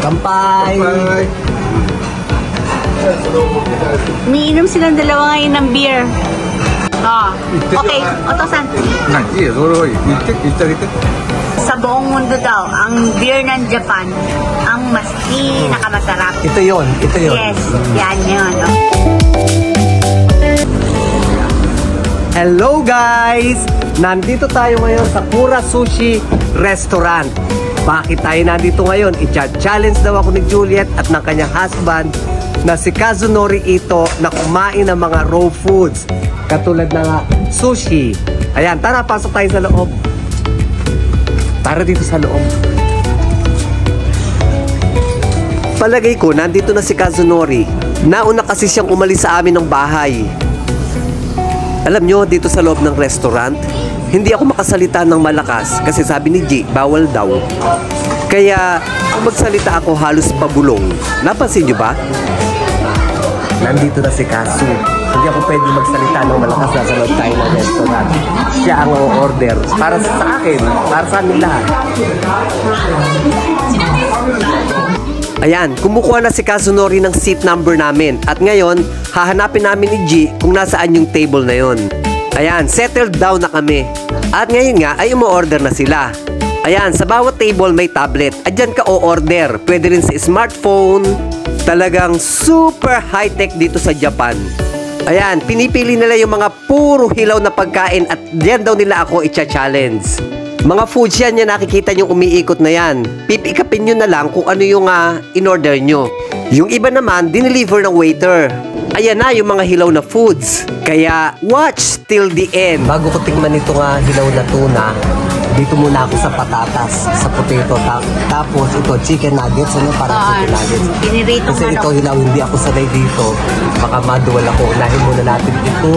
Kampai! Umiinom silang dalawa ngayon ng beer. Okay, Oto-san. Sa buong mundo daw, ang beer ng Japan, ang mas pinakamasarap. Ito yun. Yes, yan yun. Hello guys! Nandito tayo ngayon sa Kura Sushi Restaurant. Bakit tayo nandito ngayon? I-challenge daw ako ni Juliet at ng kanyang husband na si Kazunori Ito na kumain ng mga raw foods. Katulad ng sushi. Ayan, tara, pasok tayo sa loob. Tara dito sa loob. Palagay ko, nandito na si Kazunori. Nauna kasi siyang umalis sa amin ng bahay. Alam nyo, dito sa loob ng restaurant, hindi ako makasalita ng malakas kasi sabi ni G, bawal daw. Kaya, kung magsalita ako halos pabulong. Napansin nyo ba? Nandito na si Kazu. Hindi ako pwede magsalita ng malakas na sa loob tayo ng restaurant. Siya ang o-order. Para sa akin, para sa amin lahat. Ayan, kumukuha na si Kazunori ng seat number namin. At ngayon, hahanapin namin ni G kung nasaan yung table na yon. Ayan, settled down na kami. At ngayon nga ay umu-order na sila. Ayan, sa bawat table may tablet. At dyan ka o-order. Pwede rin sa smartphone. Talagang super high-tech dito sa Japan. Ayan, pinipili nila yung mga puro hilaw na pagkain at diyan daw nila ako i-challenge. Mga foods yan, yan nakikita nyo umiikot na yan. Pipikapin nyo na lang kung ano yung in-order nyo. Yung iba naman, dineliver ng waiter. Ayan na yung mga hilaw na foods. Kaya, watch till the end. Bago ko tingnan itong hilaw na tuna, dito muna ako sa patatas, sa potato. Tapos ito, chicken nuggets. Ano parang chicken nuggets? Kasi ito hilaw, hindi ako sanay dito. Baka maduwal ako. Unahin muna natin ito.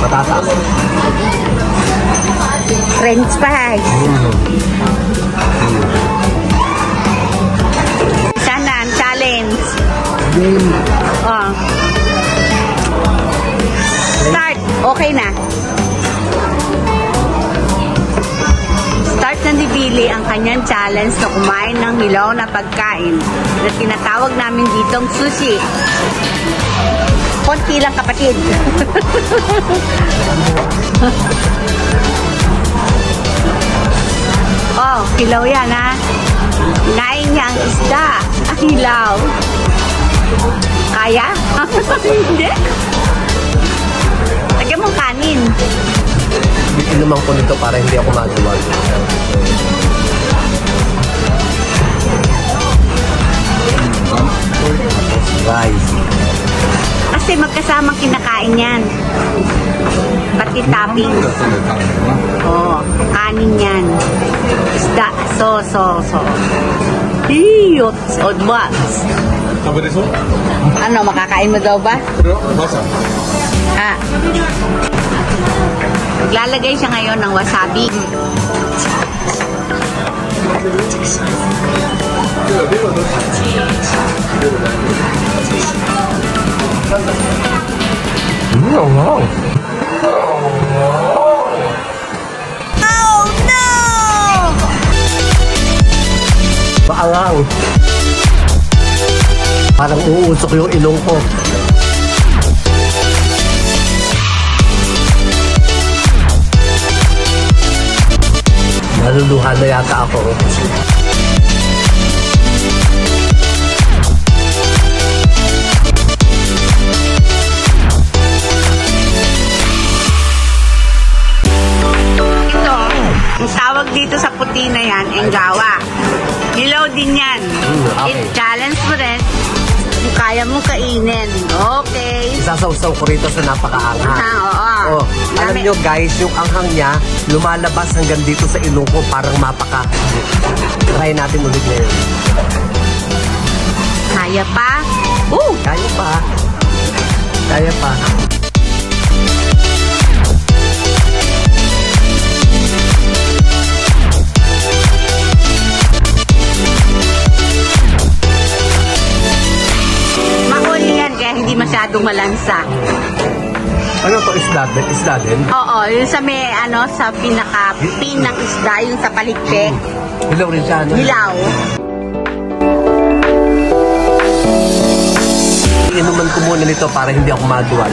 Patatas. French fries. Sana ang challenge. Start. Okay na. Start na ni Billy ang kanyang challenge na kumain ng hilaw na pagkain na tinatawag namin ditong sushi. Konti lang, kapatid. Oh, hilaw yan, ha? Kinain niya ang isda. Ang hilaw. Kaya? Hindi. Lagyan mong kanin. Inuman ko nito para hindi ako maduwag. Rice. Kasi magkasamang kinakain yan. Pati topping. Oh, kanin yan. Isda. So. Iyot. Odbats. Ano, makakain mo daw ba? Maglalagay siya ngayon ng wasabi. Wow. Oh no! Maangang. Parang uusok yung ilong ko. Naluluhan na yata ako. Ang tawag dito sa puti na yan, enggawa. Hilaw din yan. Okay. I-challenge mo rin kung kaya mo kainin. Okay. Isasawsaw ko rito sa napakaanghang. Oo. Oh, alam nyo guys, yung anghang niya lumalabas hanggang dito sa ilong ko, parang mapaka. Try natin ulit ngayon. Kaya pa? Kaya pa. Kaya pa. Hindi masyadong malansa. Ano to, isda din? Oo, yung sa may, sa pinaka-pin ng isda, yung sa palikpik. Hilaw rin siya, Hilaw. inuman ko muna nito para hindi ako maduwan.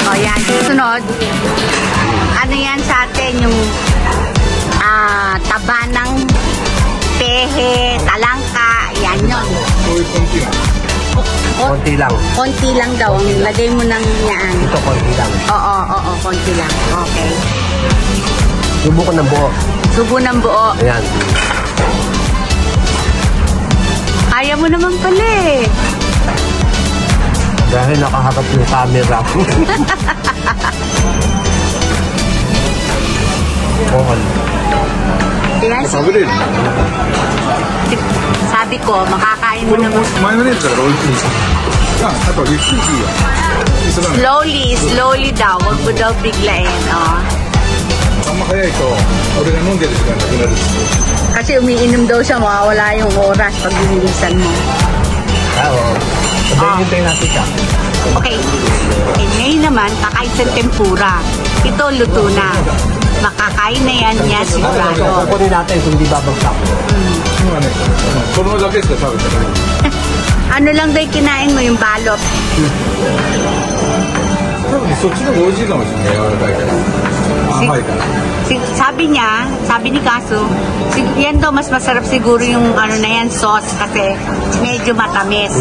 O yan, sunod. Ano yan sa atin? Yung taba ng pehe, talangka, yan yun. Konti lang. Konti lang daw. Lagay mo ng yan. Ito konti lang. Oo, konti lang. Okay. Subo ko ng buo. Subo ng buo. Ayan. Kaya mo naman pala eh. Dahil nakaharap yung camera. Bokal. Yan. Sabi ko, makakain mo naman. マヨネーズだから美味しいです。あとゆっくりいいよ。急がない。 Slowly daw. Huwag mo daw biglain. Oh. あんま早いと俺が飲んでる時間なくなるんですよ。 Kasi umiinom daw siya, mawawala yung oras pag binilisan mo. Oo. Sabihin hintayin natin siya. Okay. Eh, ngayon naman, kakain sa tempura. Ito, luto na. Makakain na yan niya sigurado. Kukunin natin kung di babagsak. 今ね、子供だけしか食べてない。 Ano lang daw yung kinain mo, yung balot? 多分そっちの方が美味しいかもしれない。柔らかいから。甘いから。 Sabi ni Kaso, yan daw mas masarap siguro yung ano na yan, sauce kasi medyo matamis.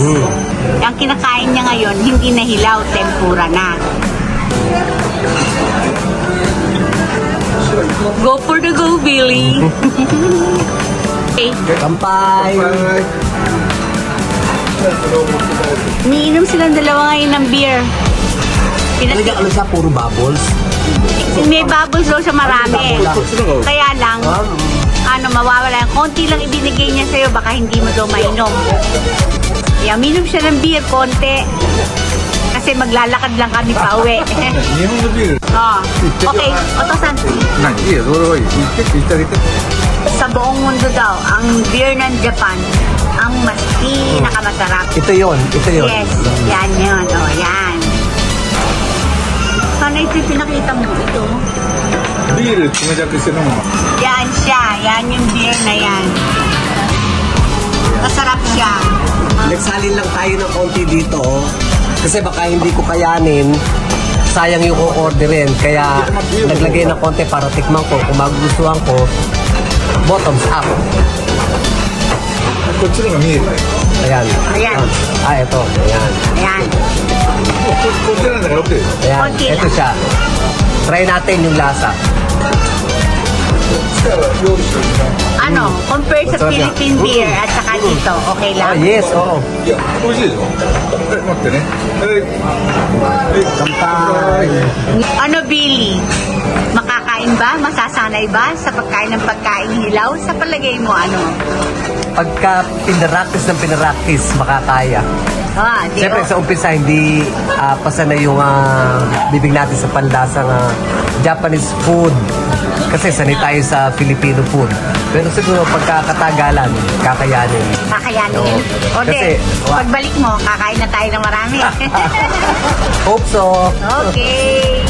Ang kinakain niya ngayon, hindi na hilaw, tempura na. Go for the go, Billy. Okay. Kampay! Niinom silang dalawa ngayon ng beer. Talaga ano siya, puro bubbles? May bubbles daw siya marami. Kaya lang, mawawala. Konti lang ibinigay niya sa'yo, baka hindi mo daw mainom. Kaya minom siya ng beer, konti. Kasi maglalakad lang kami pa uwi. 日本のビール。 Oh. Okay, Otosan. 何？いいよ、それはいい。言ってあげて。 Sa buong mundo daw, ang beer ng Japan, ang mas pinakamasarap. Ito yun. Yes, yan yun. O, yan. Sana ito yung pinakita mo ito. ビール冷たくして飲むの。 Yan siya. Yan yung beer na yan. Masarap siya. Nagsalin lang tayo ng konti dito. Kasi baka hindi ko kayanin. Sayang yung o-orderin. Kaya naglagay ng konti para tikman ko. Kung magugustuhan ko, bottoms up. こっちのが見える。 Ayan. Ayan. Ito. Ayan. Ayan. こっちなんだから OK です。 Ayan. Konti Ito lang. siya. Try natin yung lasa. そしたら料理してる時間。 Ano, compare sa Masarap yan. Philippine beer at saka dito, okay lang? Yes, oo. いや、美味しいでしょ。待ってね。Kampay. Ano, Billy? Makakain ba? Masasanay ba sa pagkain ng pagkain hilaw? Sa palagay mo, ano? Pagka pinaraktis, makakaya. Di Siyempre sa umpisa hindi pasanay yung bibig natin sa panlasang Japanese food. Kasi sanay tayo sa Filipino food. Pero siguro pagkakatagalan, kakayanin. Kakayanin. O Kasi, pagbalik mo, kakain na tayo ng marami. Hope so. Okay.